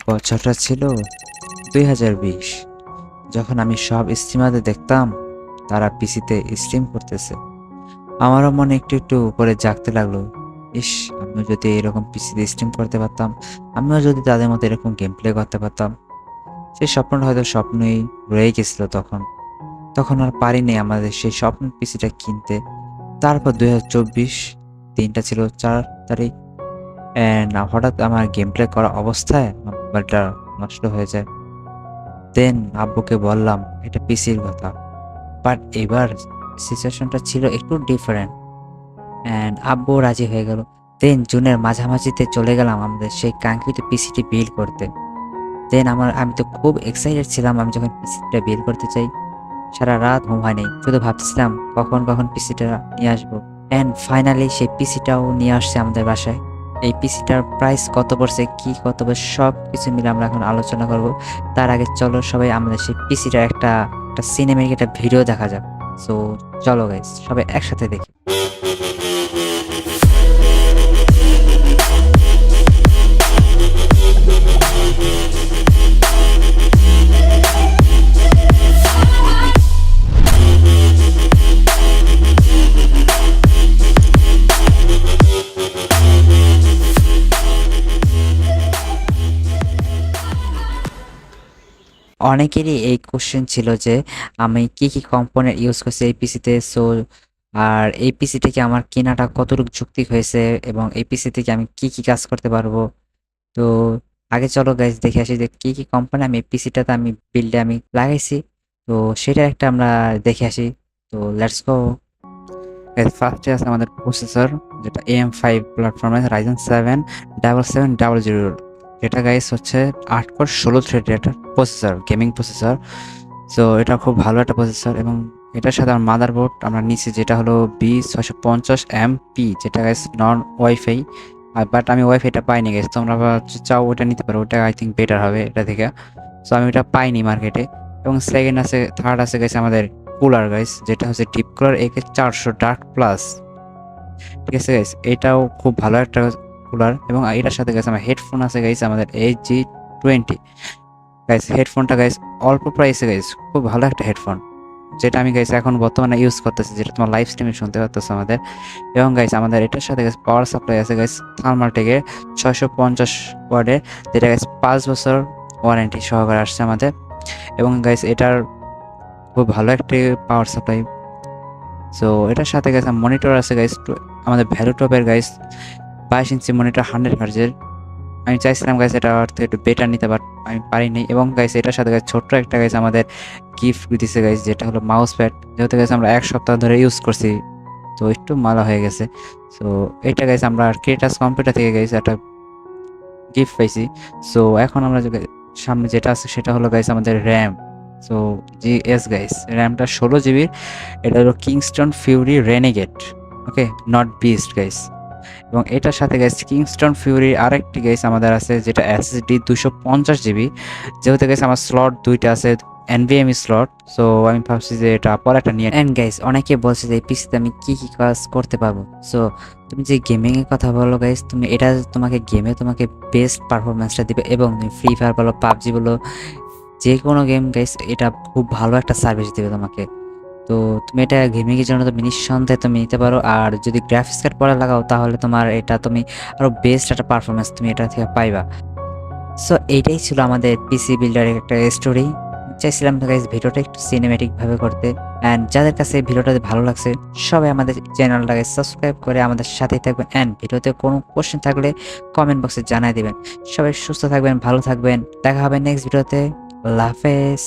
বছরটা ছিল 2020, যখন আমি সব স্ট্রিমারদের দেখতাম তারা পিসিতে স্ট্রিম করতেছে। আমারও মনে একটু একটু করে জাগতে লাগলো, ইস, আমিও যদি এরকম পিসিতে স্ট্রিম করতে পারতাম, আমিও যদি তাদের মতো এরকম গেম প্লে করতে পারতাম। সেই স্বপ্নটা হয়তো স্বপ্নই রয়ে গেছিল তখন। তখন আর পারিনি আমাদের সেই স্বপ্নের পিসিটা কিনতে। তারপর 2024 দিনটা ছিল 4 তারিখ, অ্যান্ড হঠাৎ আমার গেম প্লে করা অবস্থায় আমার মোবাইলটা নষ্ট হয়ে যায়। দেন আব্বুকে বললাম এটা পিসির কথা, বাট এবার সিচুয়েশনটা ছিল একটু ডিফারেন্ট, অ্যান্ড আব্বু রাজি হয়ে গেল। দেন জুনের মাঝামাঝিতে চলে গেলাম আমাদের সেই কাঙ্ক্ষিত পিসিটি বিল্ড করতে। দেন আমি তো খুব এক্সাইটেড ছিলাম। আমি যখন পিসিটা বিল্ড করতে চাই, সারা রাত ঘুম হয়নি, শুধু ভাবতেছিলাম কখন কখন পিসিটা নিয়ে আসবো। অ্যান্ড ফাইনালি সেই পিসিটাও নিয়ে আসছে আমাদের বাসায়। এই পিসিটার প্রাইস কত পড়ছে, কি কত পড়ছে, সব কিছু মিলে আমরা এখন আলোচনা করব। তার আগে চলো সবাই আমাদের সেই পিসিটার একটা সিনেমেটিক একটা ভিডিও দেখা যাক। সো চলো গাইস, সবাই একসাথে দেখি। অনেকেরই এই কোশ্চেন ছিল যে আমি কি কি কম্পোনেন্ট ইউজ করছি এই পিসিতে। সো আর এই পিসি থেকে আমার কেনাটা কতটুকু যৌক্তিক হয়েছে এবং এই পিসি থেকে আমি কি কি কাজ করতে পারবো। তো আগে চলো গাইজ দেখে আসি যে কি কি কোম্পানি আমি এই পিসিটাতে আমি বিল্ডে আমি লাগাইছি। তো সেটা একটা আমরা দেখে আসি। তো লেটস গো। ফার্স্টে আছে আমাদের প্রসেসর, যেটা AM5 প্ল্যাটফর্মে Ryzen 7 7700, যেটা গাইস হচ্ছে 8 কোর 16 থ্রেডের একটা প্রসেসর, গেমিং প্রসেসর। সো এটা খুব ভালো একটা প্রসেসর এবং এটার সাথে আমার মাদারবোর্ড আমরা নিচ্ছি যেটা হলো B650MP, যেটা গাইস নন ওয়াইফাই। বাট আমি ওয়াইফাইটা পাইনি গাইস, তোমরা চাও ওটা নিতে পারো, ওটা আই থিঙ্ক বেটার হবে এটা থেকে। সো আমি ওটা পাইনি মার্কেটে। এবং থার্ড আছে গাইস আমাদের কুলার গাইস, যেটা হচ্ছে deep cooler AK400 dark plus. ঠিক আছে গাইস, এটাও খুব ভালো একটা কুলার। এবং এটার সাথে গাইস আমার হেডফোন আছে গাইস আমাদের HG20 গাইস। হেডফোনটা গাইস অল্প প্রাইসে গাইস, খুব ভালো একটা হেডফোন, যেটা আমি গাইস এখন বর্তমানে ইউজ করতেছি, যেটা তোমার লাইভ স্ট্রিমে শুনতে পারতেছো আমাদের। এবং গাইস আমাদের এটার সাথে গাইস পাওয়ার সাপ্লাই আছে গাইস থার্মালটেকের 650 ওয়াটের, যেটা গাইস 5 বছর ওয়ারেন্টি সহকারে আসছে আমাদের। এবং গাইস এটার খুব ভালো একটি পাওয়ার সাপ্লাই। সো এটার সাথে গাইস মনিটর আছে গাইস আমাদের ভ্যালুটপের গাইস 22 ইঞ্চি মনিটর 100 হার্জের। আমি চাইছিলাম গাইস এটা একটু বেটার নিতে, বাট আমি পারিনি। এবং গাইস এটার সাথে গাইস ছোট্ট একটা গাইস আমাদের গিফট দিছে গাইস, যেটা হলো মাউস প্যাড, যেহেতু গাইস আমরা 1 সপ্তাহ ধরে ইউজ করছি, তো একটু মালা হয়ে গেছে। সো এটা গাইস আমরা ক্রিয়েটাস কম্পিউটার থেকে গাইস একটা গিফট পাইছি। সো এখন আমরা সামনে যেটা আছে সেটা হলো গাইস আমাদের র্যাম। সো GS গাইস, র্যামটা 16 GB, এটা হলো Kingston Fury Renegade, okay, not beast guys. এবং এটার সাথে গাইস কিংস্টন ফিউরি আরেকটি গাইস আমাদের আছে, যেটা SSD 250 GB, যেহেতু গাইস আমার স্লট দুইটা আছে NVMe স্লট। সো আমি ভাবছি যে এটা পরে একটা নিয়ে। এন্ড গাইস অনেকে বলছে যে এই পিসিতে আমি কি কি কাজ করতে পারবো। সো তুমি যে গেমিং এর কথা বলো গাইস, তুমি এটা তোমাকে গেমে তোমাকে বেস্ট পারফরমেন্সটা দিবে। এবং তুমি ফ্রি ফায়ার বলো, পাবজি বলো, যে কোনো গেম গাইস এটা খুব ভালো একটা সার্ভিস দিবে তোমাকে। তো তুমি এটা গেমিংয়ের জন্য তুমি নিঃসন্দেহে তুমি নিতে পারো। আর যদি গ্রাফিক্স কার্ড পরে লাগাও তাহলে তোমার এটা তুমি আরো বেস্ট একটা পারফরমেন্স তুমি এটা থেকে পাইবা। সো এইটাই ছিল আমাদের পিসি বিল্ডারের একটা স্টোরি। চাইছিলাম গাইস ভিডিওটা একটু সিনেমেটিক ভাবে করতে। অ্যান্ড যাদের কাছে ভিডিওটা ভালো লাগছে সবাই আমাদের চ্যানেলটাকে সাবস্ক্রাইব করে আমাদের সাথেই থাকবেন। অ্যান্ড ভিডিওতে কোনো কোশ্চেন থাকলে কমেন্ট বক্সে জানাই দিবেন। সবাই সুস্থ থাকবেন, ভালো থাকবেন, দেখা হবে নেক্সট ভিডিওতে। আল্লাহ হাফেজ।